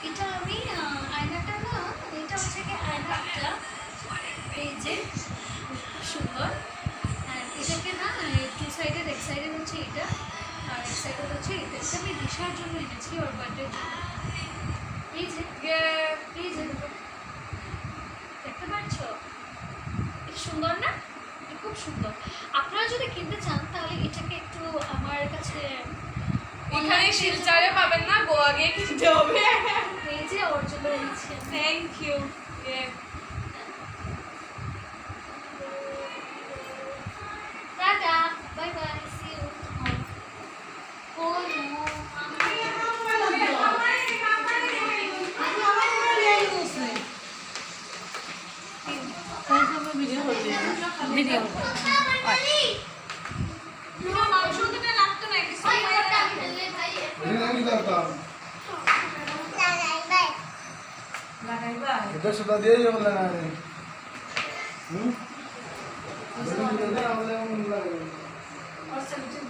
এটা আমি আয়নাটা না, এটা হচ্ছে কি আয়নাটা, এই যে খুব সুন্দর। আর এটাকে না টু সাইডের, এক সাইডের হচ্ছে এটা আর এক সাইডের হচ্ছে এটা। এটা আমি দিশার জন্য এনেছি, ওর বার্থডের জন্য। এই যে এই যে দেখতে পাচ্ছ, এটা সুন্দর না? এটা খুব সুন্দর। আপনারা যদি কিনতে চান তাহলে এটাকে একটু আমার কাছে এখানে শিলচরে পাবেন না, গোয়া গিয়ে কিনতে হবে। এই যে ওর জন্য এনেছি। Thank you. Tata, bye bye, see you. Oh no, video মাংস দিতে লাগতো না, একটু এটা সেটা দিয়ে যাবো না और सब चीज